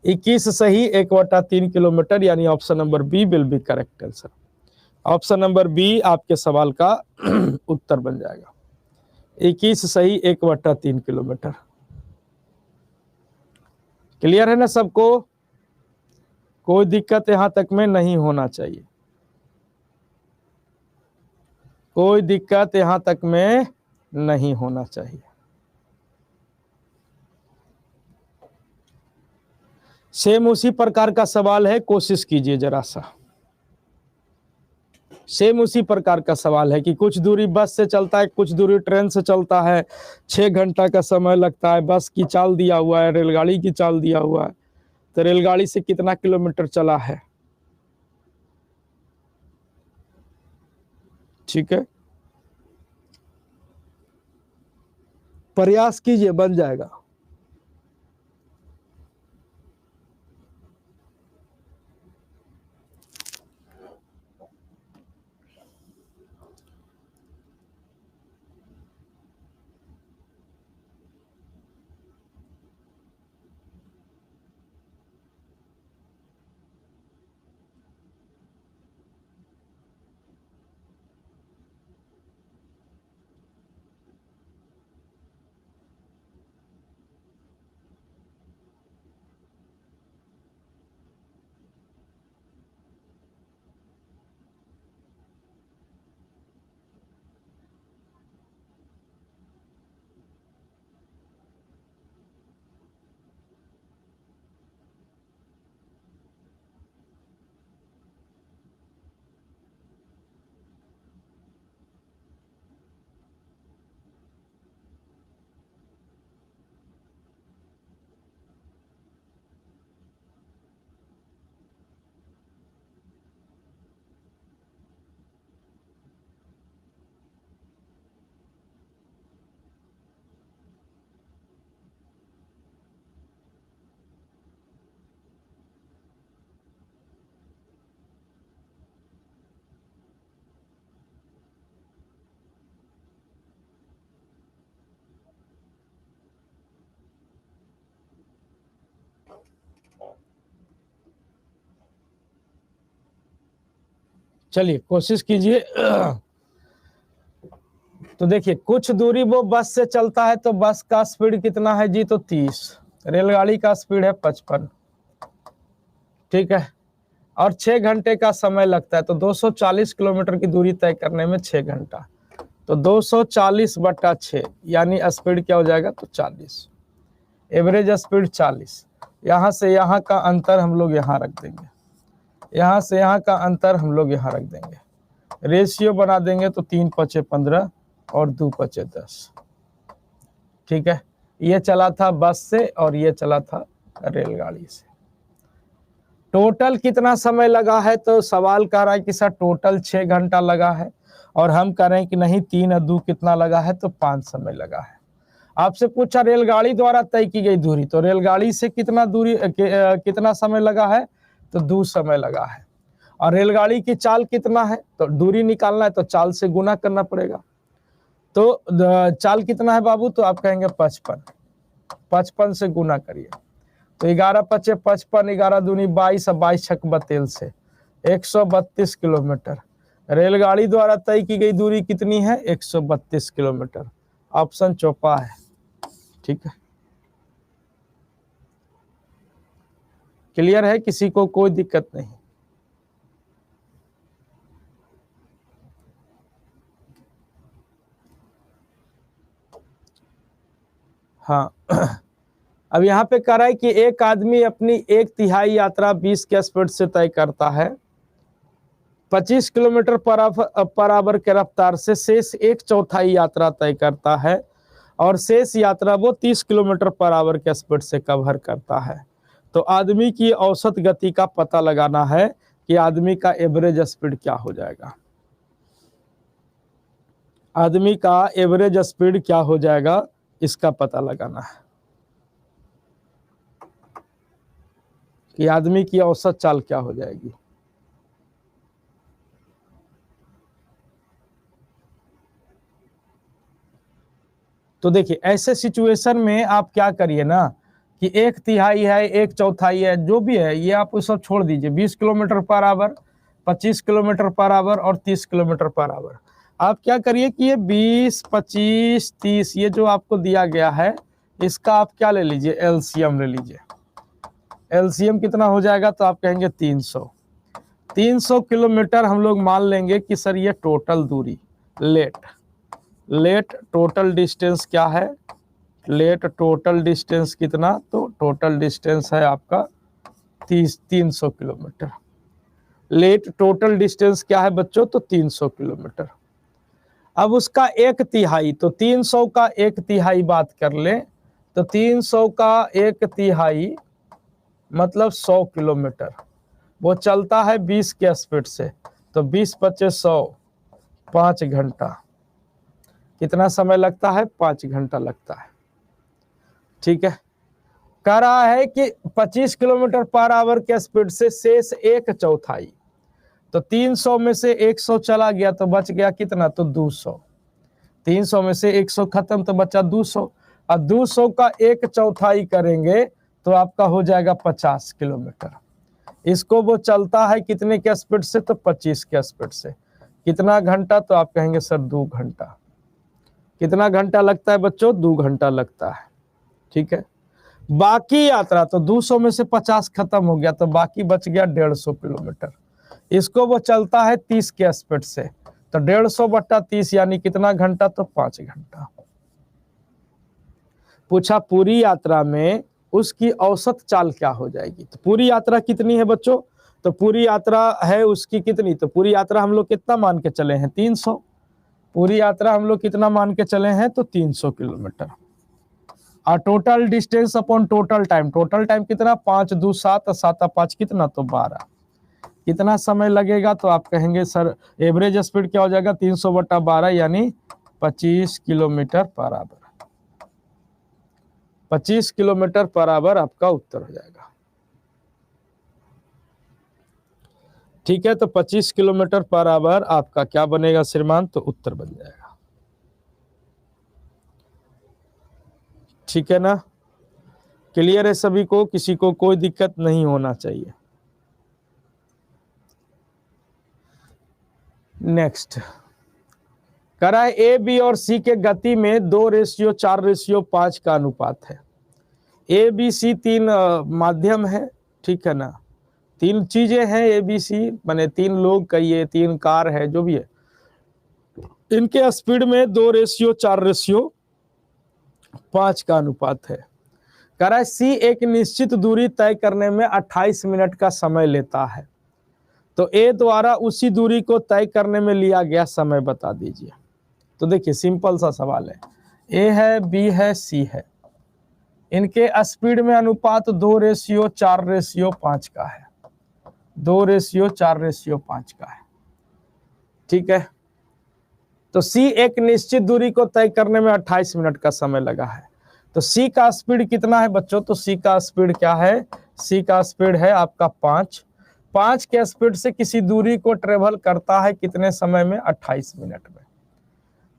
[SPEAKER 1] 21 सही 1/3 किलोमीटर, यानी option number B will be correct answer. Option number B आपके सवाल का उत्तर बन जाएगा। 21 सही 1/3 किलोमीटर। क्लियर है ना सबको? कोई दिक्कत यहां तक में नहीं होना चाहिए, कोई दिक्कत यहां तक में नहीं होना चाहिए। सेम उसी प्रकार का सवाल है, कोशिश कीजिए जरा सा। सेम उसी प्रकार का सवाल है कि कुछ दूरी बस से चलता है, कुछ दूरी ट्रेन से चलता है, 6 घंटा का समय लगता है। बस की चाल दिया हुआ है, रेलगाड़ी की चाल दिया हुआ है, तो रेलगाड़ी से कितना किलोमीटर चला है। ठीक है, प्रयास कीजिए, बन जाएगा। चलिए कोशिश कीजिए। तो देखिए, कुछ दूरी वो बस से चलता है, तो बस का स्पीड कितना है जी? तो 30। रेलगाड़ी का स्पीड है 55। ठीक है, और 6 घंटे का समय लगता है, तो 240 किलोमीटर की दूरी तय करने में 6 घंटा। तो 240/6 यानी स्पीड क्या हो जाएगा? तो 40। Average speed 40। यहाँ से यहाँ का अंतर हम लोग यहाँ रख देंगे, यहाँ से यहाँ का अंतर हम लोग यहाँ रख देंगे, रेशियो बना देंगे। तो 3 × 5 = 15 और 2 × 5 = 10। ठीक है, ये चला था बस से और ये चला था रेलगाड़ी से। टोटल कितना समय लगा है? तो सवाल कह रहा है कि सर टोटल 6 घंटा लगा है, और हम कह रहे हैं कि नहीं, 3 और 2 कितना लगा है? तो 5 समय लगा है। आपसे पूछा रेलगाड़ी द्वारा तय की गई दूरी, तो रेलगाड़ी से कितना दूरी कितना समय लगा है? तो 2 समय लगा है। और रेलगाड़ी की चाल कितना है? तो दूरी निकालना है तो चाल से गुना करना पड़ेगा। तो चाल कितना है बाबू? तो आप कहेंगे 55। 55 से गुना करिए, तो 11 × 5 = 55, 11 दूनी 22 और 22 छक 32 से 132 किलोमीटर। रेलगाड़ी द्वारा तय की गई दूरी कितनी है? 132 किलोमीटर। ऑप्शन चौपा है। ठीक है, क्लियर है? किसी को कोई दिक्कत नहीं? हाँ। अब यहाँ पे कह रहा है कि एक आदमी अपनी 1/3 यात्रा 20 के स्पीड से तय करता है, 25 किलोमीटर पर आवर के रफ्तार से शेष 1/4 यात्रा तय करता है, और शेष यात्रा वो 30 किलोमीटर पर आवर के स्पीड से कवर करता है। तो आदमी की औसत गति का पता लगाना है कि आदमी का एवरेज स्पीड क्या हो जाएगा। आदमी का एवरेज स्पीड क्या हो जाएगा, इसका पता लगाना है। कि आदमी की औसत चाल क्या हो जाएगी। तो देखिए ऐसे सिचुएशन में आप क्या करिए ना कि 1/3 है, 1/4 है, जो भी है ये आप सब छोड़ दीजिए। 20 kilometre per hour, 25 kilometre per hour और 30 किलोमीटर पर आवर। आप क्या करिए कि ये 20, 25, 30 ये जो आपको दिया गया है इसका आप क्या ले लीजिए, एलसीएम ले लीजिए। एलसीएम कितना हो जाएगा तो आप कहेंगे 300। 300 किलोमीटर हम लोग मान लेंगे कि सर ये टोटल दूरी, लेट टोटल डिस्टेंस क्या है, लेट टोटल डिस्टेंस कितना, तो टोटल डिस्टेंस है आपका 300 किलोमीटर। लेट टोटल डिस्टेंस क्या है बच्चों, तो 300 किलोमीटर। अब उसका 1/3, तो 300 का 1/3 बात कर ले तो 300 का 1/3 मतलब 100 किलोमीटर। वो चलता है 20 के स्पीड से, तो 20 × 25 = 100, 5 घंटा। कितना समय लगता है, 5 घंटा लगता है। ठीक है, कह रहा है कि 25 किलोमीटर पर आवर के स्पीड से शेष 1/4, तो 300 में से 100 चला गया तो बच गया कितना, तो 200। 300 में से 100 खत्म तो बचा 200, और 200 का 1/4 करेंगे तो आपका हो जाएगा 50 किलोमीटर। इसको वो चलता है कितने के स्पीड से, तो 25 के स्पीड से। कितना घंटा, तो आप कहेंगे सर 2 घंटा। कितना घंटा लगता है बच्चों, 2 घंटा लगता है। ठीक है, बाकी यात्रा तो 200 में से 50 खत्म हो गया तो बाकी बच गया 150 किलोमीटर। इसको वो चलता है 30 के स्पीड से, तो 150/30 यानी कितना घंटा, तो 5 घंटा। पूछा पूरी यात्रा में उसकी औसत चाल क्या हो जाएगी। तो पूरी यात्रा कितनी है बच्चों, तो पूरी यात्रा है उसकी कितनी, तो पूरी यात्रा हम लोग कितना मान के चले हैं, 300। पूरी यात्रा हम लोग कितना मान के चले हैं, तो 300 किलोमीटर। और total distance upon total time कितना, 5 × 2 = 7, 7 × 5 कितना, तो 12। कितना समय लगेगा, तो आप कहेंगे सर एवरेज स्पीड क्या हो जाएगा, 300/12 यानी 25 kilometre per hour. 25 kilometre per hour आपका उत्तर हो जाएगा। ठीक है, तो 25 किलोमीटर पर आवर आपका क्या बनेगा श्रीमान, तो उत्तर बन जाएगा। ठीक है ना, क्लियर है सभी को, किसी को कोई दिक्कत नहीं होना चाहिए। नेक्स्ट करा है ए बी और सी के गति में 2:4:5 का अनुपात है। ए बी सी 3 माध्यम है, ठीक है ना, 3 चीजें हैं ए बी सी, माने 3 लोग कहिए, 3 कार है, जो भी है, इनके स्पीड में 2:4:5 का अनुपात है। कह रहा है सी एक निश्चित दूरी तय करने में 28 मिनट का समय लेता है, तो ए द्वारा उसी दूरी को तय करने में लिया गया समय बता दीजिए। तो देखिए सिंपल सा सवाल है, ए है, बी है, सी है, इनके स्पीड में अनुपात 2:4:5 का है, 2:4:5 का है। ठीक है, तो सी एक निश्चित दूरी को तय करने में 28 मिनट का समय लगा है। तो सी का स्पीड कितना है बच्चों, तो सी का स्पीड क्या है, सी का स्पीड है आपका 5 के स्पीड से किसी दूरी को ट्रेवल करता है कितने समय में, 28 मिनट में।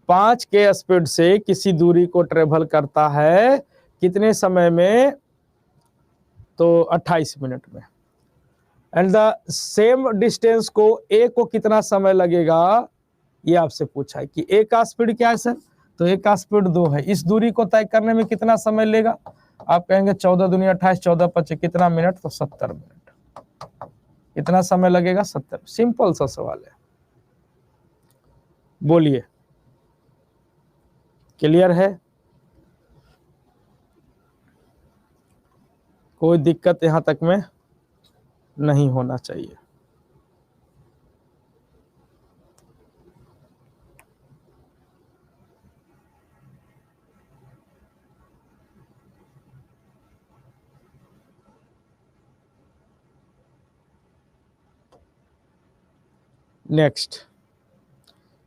[SPEAKER 1] 5 के स्पीड से किसी दूरी को ट्रेवल करता है कितने समय में, तो 28 मिनट में। एंड द सेम डिस्टेंस को ए को कितना समय लगेगा, ये आपसे पूछा है कि ए का स्पीड क्या है सर, तो ए का स्पीड 2 है, इस दूरी को तय करने में कितना समय लेगा, आप कहेंगे 14 दूनी 28, 14 × 5 कितना मिनट, तो 70 मिनट। कितना समय लगेगा, 70। सिंपल सा सवाल है, बोलिए क्लियर है, कोई दिक्कत यहां तक में नहीं होना चाहिए। नेक्स्ट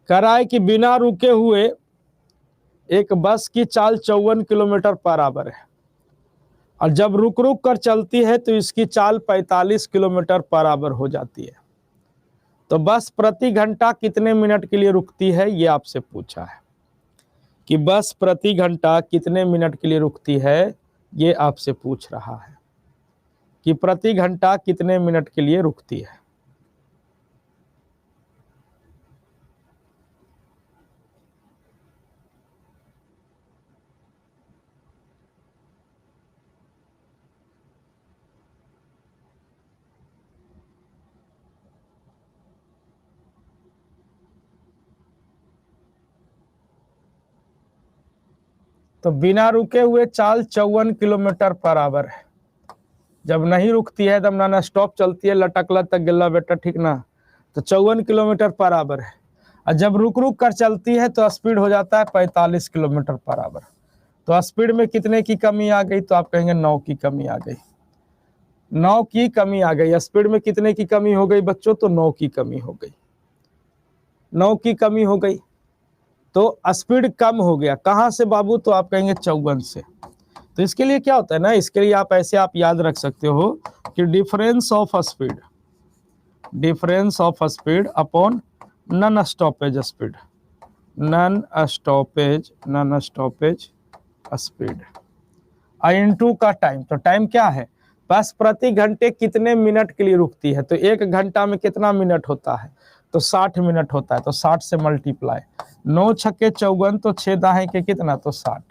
[SPEAKER 1] कह रहा है कि बिना रुके हुए एक बस की चाल 54 किलोमीटर पर आवर है, और जब रुक रुक कर चलती है तो इसकी चाल 45 किलोमीटर पर आवर हो जाती है। तो बस प्रति घंटा कितने मिनट के लिए रुकती है, ये आपसे पूछा है कि बस प्रति घंटा कितने मिनट के लिए रुकती है, ये आपसे पूछ रहा है कि प्रति घंटा कितने मिनट के लिए रुकती है। तो बिना रुके हुए चाल 54 किलोमीटर पर आवर है। जब नहीं रुकती है, तब ना स्टॉप चलती है, लटक लटक गिल्ला बेटा, ठीक ना, तो 54 किलोमीटर पर आवर है। और जब रुक रुक कर चलती है तो स्पीड हो जाता है 45 किलोमीटर पर आवर। तो स्पीड में कितने की कमी आ गई, तो आप कहेंगे 9 की कमी आ गई। 9 की कमी आ गई। स्पीड में कितने की कमी हो गई बच्चों, तो 9 की कमी हो गई। 9 की कमी हो गई तो स्पीड कम हो गया। कहां से बाबू, तो आप कहेंगे 54 से। तो इसके लिए क्या होता है ना, इसके लिए आप ऐसे आप याद रख सकते हो कि difference of speed upon non stoppage speed, non stoppage speed into का टाइम। तो टाइम क्या है, बस प्रति घंटे कितने मिनट के लिए रुकती है। तो 1 घंटा में कितना मिनट होता है, तो 60 मिनट होता है। तो 60 से मल्टीप्लाई, 9 छक्के 54, तो 6 दाएं के कितना, तो 60।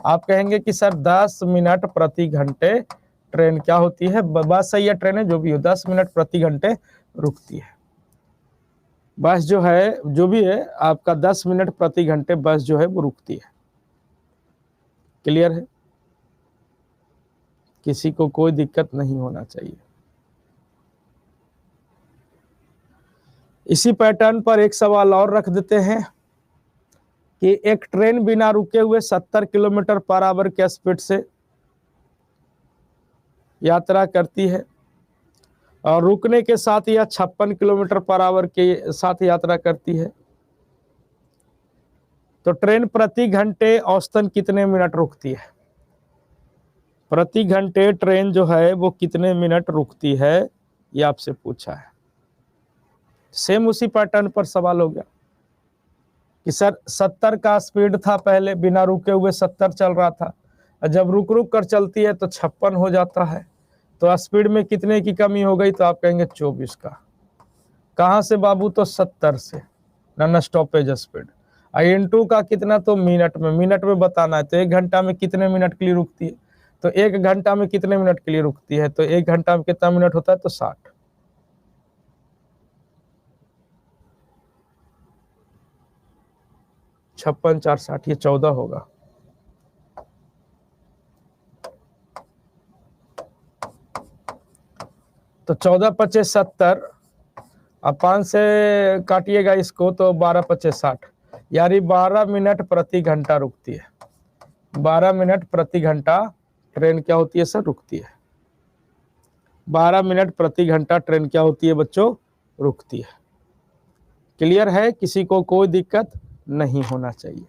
[SPEAKER 1] आप कहेंगे कि सर 10 मिनट प्रति घंटे ट्रेन क्या होती है, बस सही है, ट्रेन है जो भी हो, 10 मिनट प्रति घंटे रुकती है। बस जो है, जो भी है आपका 10 मिनट प्रति घंटे बस जो है वो रुकती है। क्लियर है, किसी को कोई दिक्कत नहीं होना चाहिए। इसी पैटर्न पर एक सवाल और रख देते हैं कि एक ट्रेन बिना रुके हुए 70 किलोमीटर पर आवर के स्पीड से यात्रा करती है और रुकने के साथ यह 56 किलोमीटर पर आवर के साथ यात्रा करती है। तो ट्रेन प्रति घंटे औसतन कितने मिनट रुकती है, प्रति घंटे ट्रेन जो है वो कितने मिनट रुकती है, ये आपसे पूछा है। सेम उसी पैटर्न पर सवाल हो गया कि सर 70 का स्पीड था पहले, बिना रुके हुए 70 चल रहा था, जब रुक रुक कर चलती है तो 56 हो जाता है। तो स्पीड में कितने की कमी हो गई, तो आप कहेंगे 24 का। कहां से बाबू, तो 70 से, नन स्टॉपेज स्पीड। इनटू का कितना, तो मिनट में बताना है। तो 1 घंटा में कितने मिनट के लिए रुकती है, तो 1 घंटा में कितने मिनट के लिए रुकती है, तो 1 घंटा में कितना मिनट होता है, तो 60। 56 4 60, ये 14 होगा। तो 14 25 70, अब 5 से काटिएगा इसको तो 12 25 60, यानी 12 मिनट प्रति घंटा रुकती है। 12 मिनट प्रति घंटा ट्रेन क्या होती है सर, रुकती है। 12 मिनट प्रति घंटा ट्रेन क्या होती है बच्चों, रुकती है। क्लियर है, किसी को कोई दिक्कत नहीं होना चाहिए।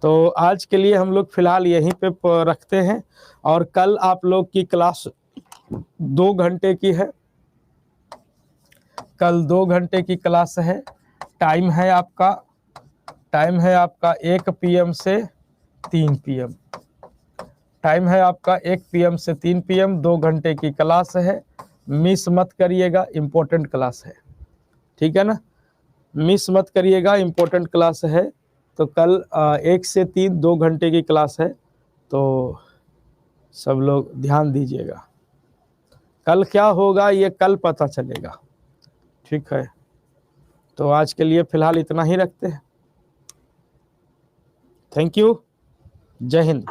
[SPEAKER 1] तो आज के लिए हम लोग फिलहाल यहीं पे रखते हैं और कल आप लोग की क्लास 2 घंटे की है। कल 2 घंटे की क्लास है। टाइम है आपका 1 PM से 3 PM। टाइम है आपका 1 PM से 3 PM। 2 घंटे की क्लास है, मिस मत करिएगा, इम्पोर्टेंट क्लास है, ठीक है ना, मिस मत करिएगा, इम्पोर्टेंट क्लास है। तो कल 1 से 3 2 घंटे की क्लास है, तो सब लोग ध्यान दीजिएगा। कल क्या होगा ये कल पता चलेगा, ठीक है। तो आज के लिए फिलहाल इतना ही रखते हैं। थैंक यू, जय हिंद।